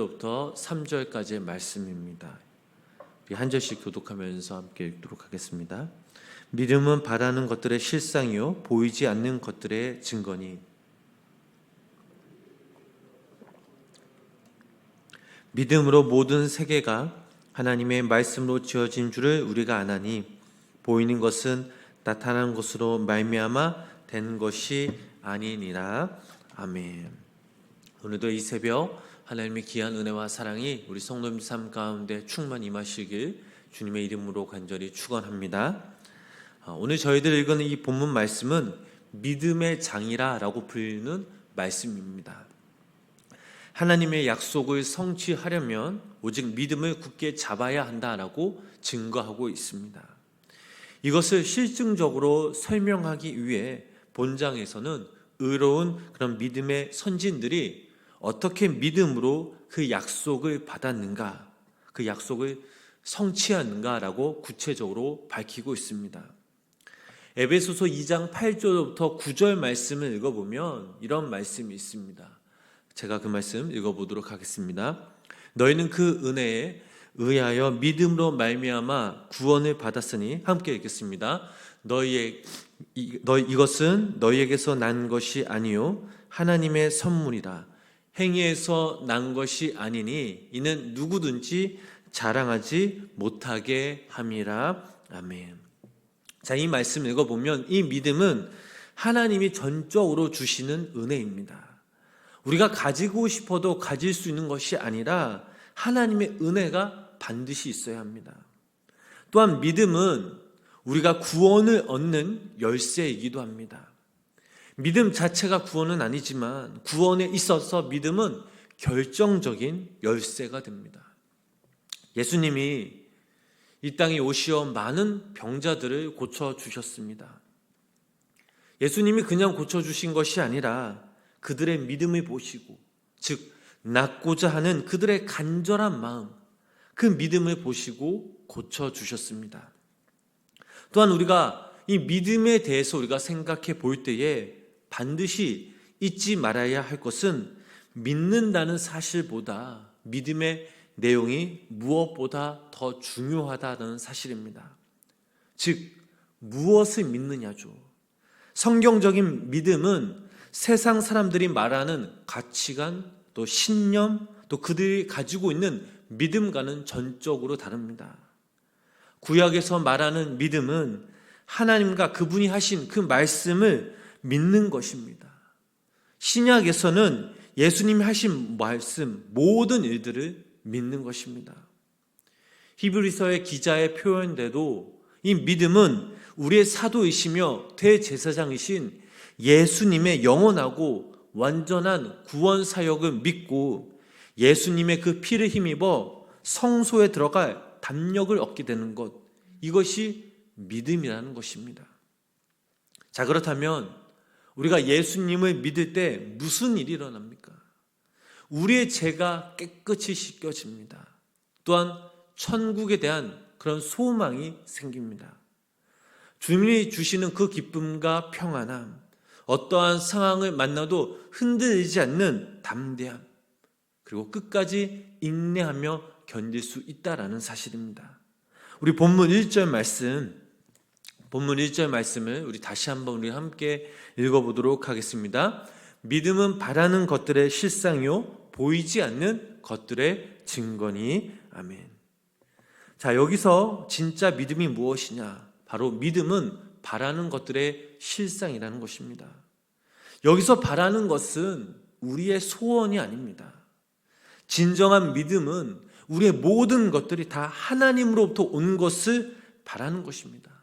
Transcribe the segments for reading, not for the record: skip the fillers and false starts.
부터 3절까지의 말씀입니다. 우리 한 절씩 교독하면서 함께 읽도록 하겠습니다. 믿음은 바라는 것들의 실상이요 보이지 않는 것들의 증거니 믿음으로 모든 세계가 하나님의 말씀으로 지어진 줄을 우리가 아나니 보이는 것은 나타난 것으로 말미암아 된 것이 아니니라. 아멘. 오늘도 이 새벽 하나님의 귀한 은혜와 사랑이 우리 성도님 삶 가운데 충만 임하시길 주님의 이름으로 간절히 축원합니다. 오늘 저희들 읽은 이 본문 말씀은 믿음의 장이라고 불리는 말씀입니다. 하나님의 약속을 성취하려면 오직 믿음을 굳게 잡아야 한다라고 증거하고 있습니다. 이것을 실증적으로 설명하기 위해 본장에서는 의로운 그런 믿음의 선진들이 어떻게 믿음으로 그 약속을 받았는가, 그 약속을 성취하는가라고 구체적으로 밝히고 있습니다. 에베소서 2장 8절부터 9절 말씀을 읽어보면 이런 말씀이 있습니다. 제가 그 말씀 읽어보도록 하겠습니다. 너희는 그 은혜에 의하여 믿음으로 말미암아 구원을 받았으니 함께 읽겠습니다. 이것은 너희에게서 난 것이 아니요 하나님의 선물이라. 행위에서 난 것이 아니니 이는 누구든지 자랑하지 못하게 함이라. 아멘. 자, 이 말씀 읽어보면 이 믿음은 하나님이 전적으로 주시는 은혜입니다. 우리가 가지고 싶어도 가질 수 있는 것이 아니라 하나님의 은혜가 반드시 있어야 합니다. 또한 믿음은 우리가 구원을 얻는 열쇠이기도 합니다. 믿음 자체가 구원은 아니지만 구원에 있어서 믿음은 결정적인 열쇠가 됩니다. 예수님이 이 땅에 오시어 많은 병자들을 고쳐주셨습니다. 예수님이 그냥 고쳐주신 것이 아니라 그들의 믿음을 보시고, 즉 낫고자 하는 그들의 간절한 마음, 그 믿음을 보시고 고쳐주셨습니다. 또한 우리가 이 믿음에 대해서 우리가 생각해 볼 때에 반드시 잊지 말아야 할 것은 믿는다는 사실보다 믿음의 내용이 무엇보다 더 중요하다는 사실입니다. 즉 무엇을 믿느냐죠. 성경적인 믿음은 세상 사람들이 말하는 가치관, 또 신념, 또 그들이 가지고 있는 믿음과는 전적으로 다릅니다. 구약에서 말하는 믿음은 하나님과 그분이 하신 그 말씀을 믿는 것입니다. 신약에서는 예수님이 하신 말씀, 모든 일들을 믿는 것입니다. 히브리서의 기자의 표현대로 이 믿음은 우리의 사도이시며 대제사장이신 예수님의 영원하고 완전한 구원 사역을 믿고 예수님의 그 피를 힘입어 성소에 들어갈 담력을 얻게 되는 것, 이것이 믿음이라는 것입니다. 자, 그렇다면 우리가 예수님을 믿을 때 무슨 일이 일어납니까? 우리의 죄가 깨끗이 씻겨집니다. 또한 천국에 대한 그런 소망이 생깁니다. 주님이 주시는 그 기쁨과 평안함, 어떠한 상황을 만나도 흔들리지 않는 담대함, 그리고 끝까지 인내하며 견딜 수 있다라는 사실입니다. 우리 본문 1절 말씀을 우리 다시 한번 우리 함께 읽어보도록 하겠습니다. 믿음은 바라는 것들의 실상이요 보이지 않는 것들의 증거니. 아멘. 자, 여기서 진짜 믿음이 무엇이냐? 바로 믿음은 바라는 것들의 실상이라는 것입니다. 여기서 바라는 것은 우리의 소원이 아닙니다. 진정한 믿음은 우리의 모든 것들이 다 하나님으로부터 온 것을 바라는 것입니다.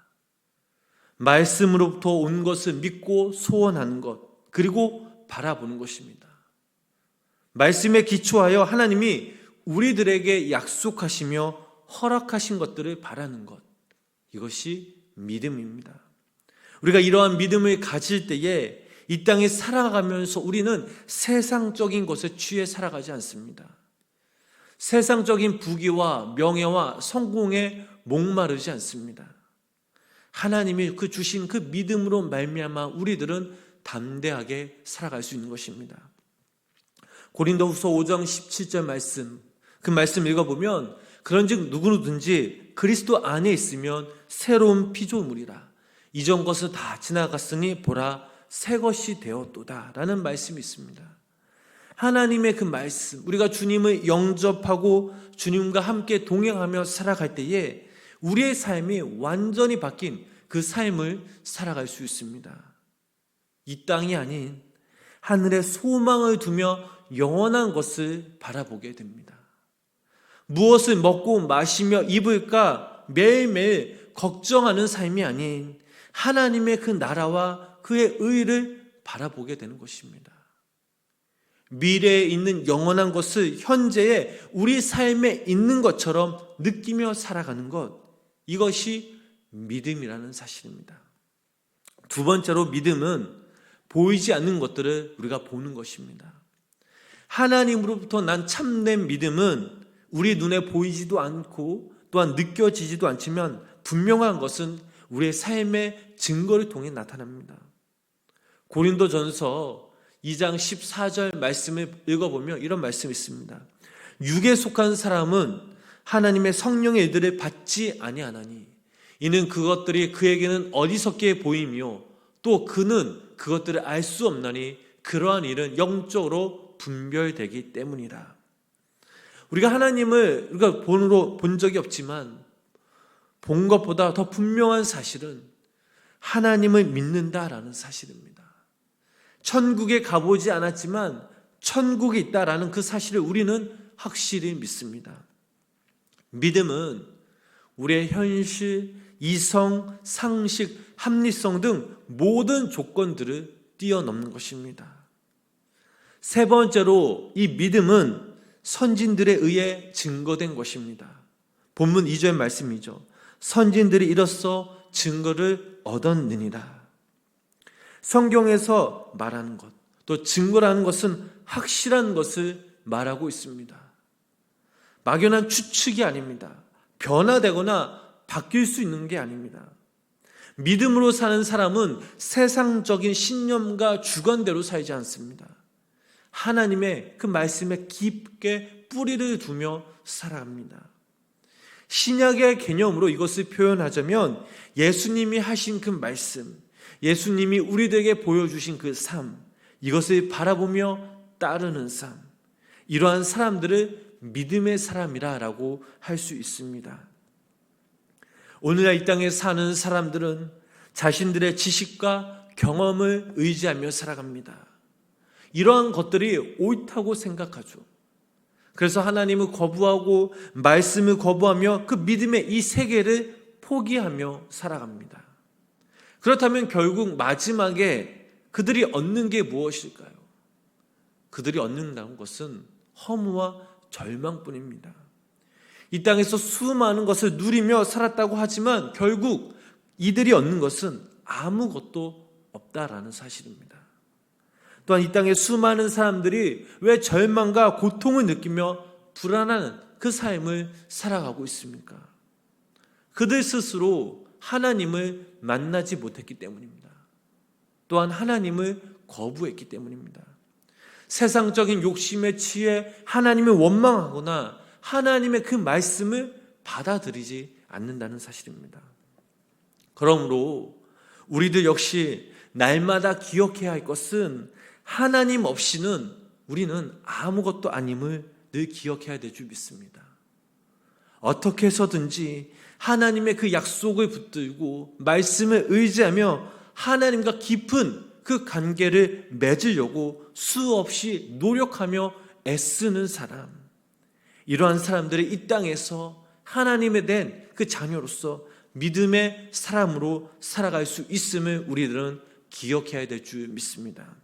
말씀으로부터 온 것을 믿고 소원하는 것, 그리고 바라보는 것입니다. 말씀에 기초하여 하나님이 우리들에게 약속하시며 허락하신 것들을 바라는 것, 이것이 믿음입니다. 우리가 이러한 믿음을 가질 때에 이 땅에 살아가면서 우리는 세상적인 것에 취해 살아가지 않습니다. 세상적인 부귀와 명예와 성공에 목마르지 않습니다. 하나님이 주신 그 믿음으로 말미암아 우리들은 담대하게 살아갈 수 있는 것입니다. 고린도후서 5장 17절 말씀, 그 말씀 읽어보면 그런즉 누구든지 그리스도 안에 있으면 새로운 피조물이라. 이전 것은 다 지나갔으니 보라 새 것이 되었도다 라는 말씀이 있습니다. 하나님의 그 말씀, 우리가 주님을 영접하고 주님과 함께 동행하며 살아갈 때에 우리의 삶이 완전히 바뀐 그 삶을 살아갈 수 있습니다. 이 땅이 아닌 하늘의 소망을 두며 영원한 것을 바라보게 됩니다. 무엇을 먹고 마시며 입을까 매일매일 걱정하는 삶이 아닌 하나님의 그 나라와 그의 의를 바라보게 되는 것입니다. 미래에 있는 영원한 것을 현재의 우리 삶에 있는 것처럼 느끼며 살아가는 것, 이것이 믿음이라는 사실입니다. 두 번째로 믿음은 보이지 않는 것들을 우리가 보는 것입니다. 하나님으로부터 난 참된 믿음은 우리 눈에 보이지도 않고 또한 느껴지지도 않지만 분명한 것은 우리의 삶의 증거를 통해 나타납니다. 고린도전서 2장 14절 말씀을 읽어보면 이런 말씀이 있습니다. 육에 속한 사람은 하나님의 성령의 일들을 받지 아니하나니 이는 그것들이 그에게는 어리석게 보이며 또 그는 그것들을 알 수 없나니 그러한 일은 영적으로 분별되기 때문이라. 우리가 하나님을 우리가 본 적이 없지만 본 것보다 더 분명한 사실은 하나님을 믿는다라는 사실입니다. 천국에 가보지 않았지만 천국이 있다라는 그 사실을 우리는 확실히 믿습니다. 믿음은 우리의 현실, 이성, 상식, 합리성 등 모든 조건들을 뛰어넘는 것입니다. 세 번째로 이 믿음은 선진들에 의해 증거된 것입니다. 본문 2절 말씀이죠. 선진들이 이로써 증거를 얻었느니라. 성경에서 말하는 것, 또 증거라는 것은 확실한 것을 말하고 있습니다. 막연한 추측이 아닙니다. 변화되거나 바뀔 수 있는 게 아닙니다. 믿음으로 사는 사람은 세상적인 신념과 주관대로 살지 않습니다. 하나님의 그 말씀에 깊게 뿌리를 두며 살아갑니다. 신약의 개념으로 이것을 표현하자면 예수님이 하신 그 말씀, 예수님이 우리들에게 보여주신 그 삶, 이것을 바라보며 따르는 삶, 이러한 사람들을 믿음의 사람이라고 할 수 있습니다. 오늘날 이 땅에 사는 사람들은 자신들의 지식과 경험을 의지하며 살아갑니다. 이러한 것들이 옳다고 생각하죠. 그래서 하나님을 거부하고 말씀을 거부하며 그 믿음의 이 세계를 포기하며 살아갑니다. 그렇다면 결국 마지막에 그들이 얻는 게 무엇일까요? 그들이 얻는다는 것은 허무와 절망뿐입니다. 이 땅에서 수많은 것을 누리며 살았다고 하지만 결국 이들이 얻는 것은 아무것도 없다라는 사실입니다. 또한 이 땅에 수많은 사람들이 왜 절망과 고통을 느끼며 불안한 그 삶을 살아가고 있습니까? 그들 스스로 하나님을 만나지 못했기 때문입니다. 또한 하나님을 거부했기 때문입니다. 세상적인 욕심에 취해 하나님을 원망하거나 하나님의 그 말씀을 받아들이지 않는다는 사실입니다. 그러므로 우리들 역시 날마다 기억해야 할 것은 하나님 없이는 우리는 아무것도 아님을 늘 기억해야 될 줄 믿습니다. 어떻게 해서든지 하나님의 그 약속을 붙들고 말씀을 의지하며 하나님과 깊은 그 관계를 맺으려고 수없이 노력하며 애쓰는 사람, 이러한 사람들이 이 땅에서 하나님에 대한 그 자녀로서 믿음의 사람으로 살아갈 수 있음을 우리들은 기억해야 될 줄 믿습니다.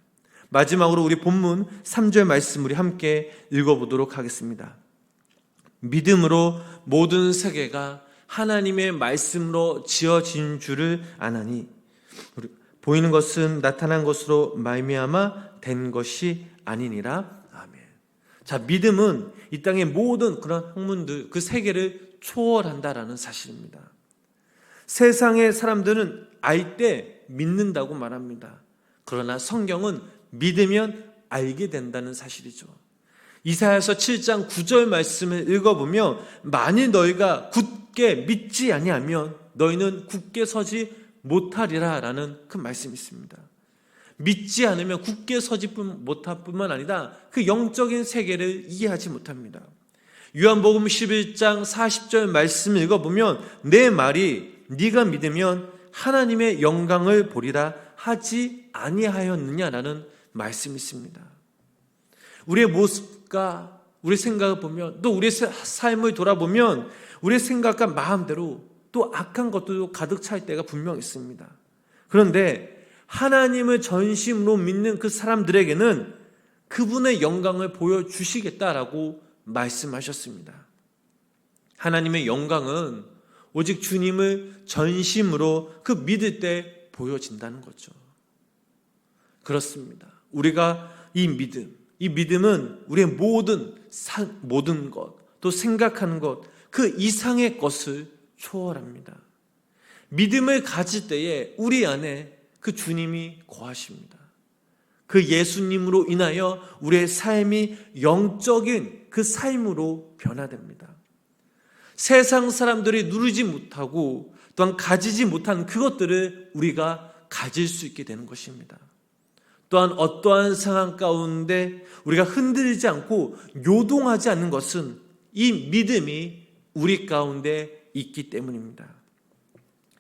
마지막으로 우리 본문 3절 말씀 우리 함께 읽어보도록 하겠습니다. 믿음으로 모든 세계가 하나님의 말씀으로 지어진 줄을 아나니 보이는 것은 나타난 것으로 말미암아 된 것이 아니니라. 아멘. 자, 믿음은 이 땅의 모든 그런 학문들, 그 세계를 초월한다라는 사실입니다. 세상의 사람들은 알 때 믿는다고 말합니다. 그러나 성경은 믿으면 알게 된다는 사실이죠. 이사야서 7장 9절 말씀을 읽어보면 만일 너희가 굳게 믿지 아니하면 너희는 굳게 서지 못하리라 라는 그 말씀이 있습니다. 믿지 않으면 굳게 서지 못할 뿐만 아니라 그 영적인 세계를 이해하지 못합니다. 요한복음 11장 40절 말씀을 읽어보면 내 말이 네가 믿으면 하나님의 영광을 보리라 하지 아니하였느냐라는 말씀이 있습니다. 우리의 모습과 우리 생각을 보면 또 우리의 삶을 돌아보면 우리의 생각과 마음대로 또 악한 것들도 가득 찰 때가 분명 있습니다. 그런데 하나님을 전심으로 믿는 그 사람들에게는 그분의 영광을 보여주시겠다라고 말씀하셨습니다. 하나님의 영광은 오직 주님을 전심으로 그 믿을 때 보여진다는 거죠. 그렇습니다. 우리가 이 믿음은 우리의 모든 것, 또 생각하는 것, 그 이상의 것을 초월합니다. 믿음을 가질 때에 우리 안에 그 주님이 거하십니다. 그 예수님으로 인하여 우리의 삶이 영적인 그 삶으로 변화됩니다. 세상 사람들이 누리지 못하고 또한 가지지 못한 그것들을 우리가 가질 수 있게 되는 것입니다. 또한 어떠한 상황 가운데 우리가 흔들리지 않고 요동하지 않는 것은 이 믿음이 우리 가운데 있기 때문입니다.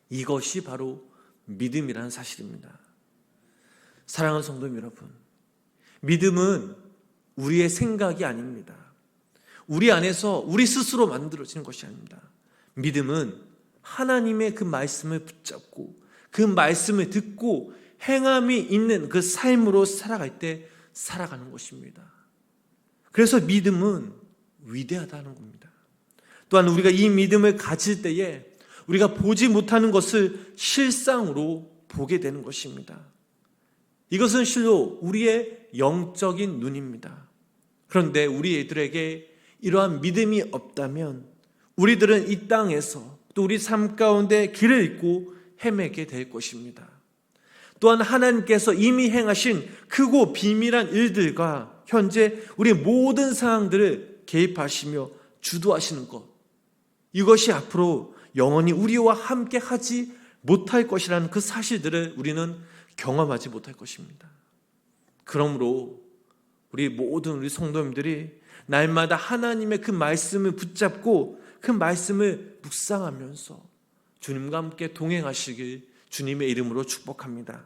이것이 바로 믿음이라는 사실입니다. 사랑하는 성도 여러분, 믿음은 우리의 생각이 아닙니다. 우리 안에서 우리 스스로 만들어지는 것이 아닙니다. 믿음은 하나님의 그 말씀을 붙잡고 그 말씀을 듣고 행함이 있는 그 삶으로 살아갈 때 살아가는 것입니다. 그래서 믿음은 위대하다는 겁니다. 또한 우리가 이 믿음을 가질 때에 우리가 보지 못하는 것을 실상으로 보게 되는 것입니다. 이것은 실로 우리의 영적인 눈입니다. 그런데 우리들에게 이러한 믿음이 없다면 우리들은 이 땅에서 또 우리 삶 가운데 길을 잃고 헤매게 될 것입니다. 또한 하나님께서 이미 행하신 크고 비밀한 일들과 현재 우리 모든 상황들을 개입하시며 주도하시는 것, 이것이 앞으로 영원히 우리와 함께 하지 못할 것이라는 그 사실들을 우리는 경험하지 못할 것입니다. 그러므로 우리 성도님들이 날마다 하나님의 그 말씀을 붙잡고 그 말씀을 묵상하면서 주님과 함께 동행하시길 주님의 이름으로 축복합니다.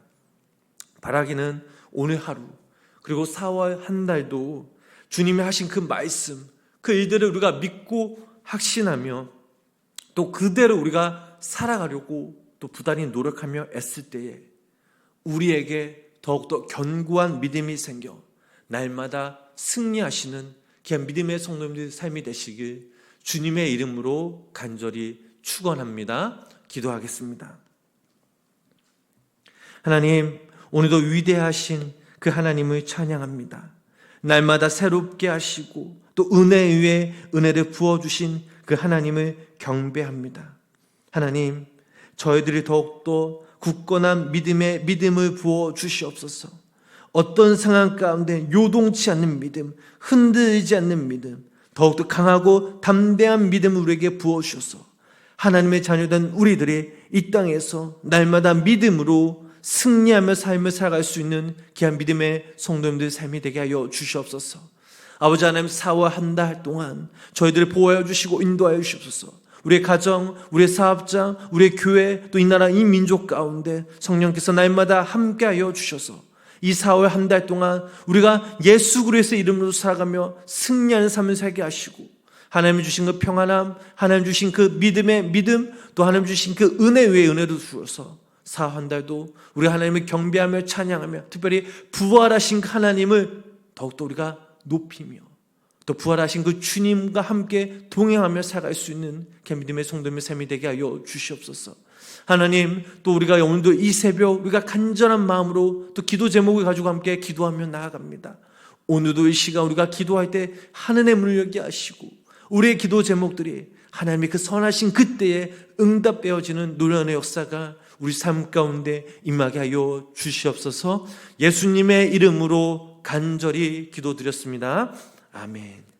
바라기는 오늘 하루 그리고 4월 한 달도 주님이 하신 그 말씀, 그 일들을 우리가 믿고 확신하며 또 그대로 우리가 살아가려고 또 부단히 노력하며 애쓸 때에 우리에게 더욱더 견고한 믿음이 생겨 날마다 승리하시는 귀한 믿음의 성도님들 삶이 되시길 주님의 이름으로 간절히 축원합니다. 기도하겠습니다. 하나님, 오늘도 위대하신 그 하나님을 찬양합니다. 날마다 새롭게 하시고 또 은혜 위에 은혜를 부어주신 그 하나님을 경배합니다. 하나님, 저희들이 더욱더 굳건한 믿음을 부어주시옵소서. 어떤 상황 가운데 요동치 않는 믿음, 흔들리지 않는 믿음, 더욱더 강하고 담대한 믿음을 우리에게 부어주셔서 하나님의 자녀된 우리들이 이 땅에서 날마다 믿음으로 승리하며 삶을 살아갈 수 있는 귀한 믿음의 성도님들 삶이 되게 하여 주시옵소서. 아버지 하나님, 4월 한 달 동안 저희들을 보호하여 주시고 인도하여 주시옵소서. 우리의 가정, 우리의 사업장, 우리의 교회, 또 이 나라 이 민족 가운데 성령께서 날마다 함께하여 주셔서 이 4월 한 달 동안 우리가 예수 그리스도의 이름으로 살아가며 승리하는 삶을 살게 하시고 하나님 주신 그 평안함, 하나님 주신 그 믿음의 믿음, 또 하나님 주신 그 은혜 위에 은혜도 주어서 4월 한 달도 우리 하나님을 경배하며 찬양하며 특별히 부활하신 그 하나님을 더욱더 우리가 높이며 또 부활하신 그 주님과 함께 동행하며 살아갈 수 있는 믿음의 성도님의 삶이 되게 하여 주시옵소서. 하나님, 또 우리가 오늘도 이 새벽 우리가 간절한 마음으로 또 기도 제목을 가지고 함께 기도하며 나아갑니다. 오늘도 이 시간 우리가 기도할 때 하늘의 문을 열게 하시고 우리의 기도 제목들이 하나님의 그 선하신 그때에 응답되어지는 노련의 역사가 우리 삶 가운데 임하게 하여 주시옵소서. 예수님의 이름으로 간절히 기도드렸습니다. 아멘.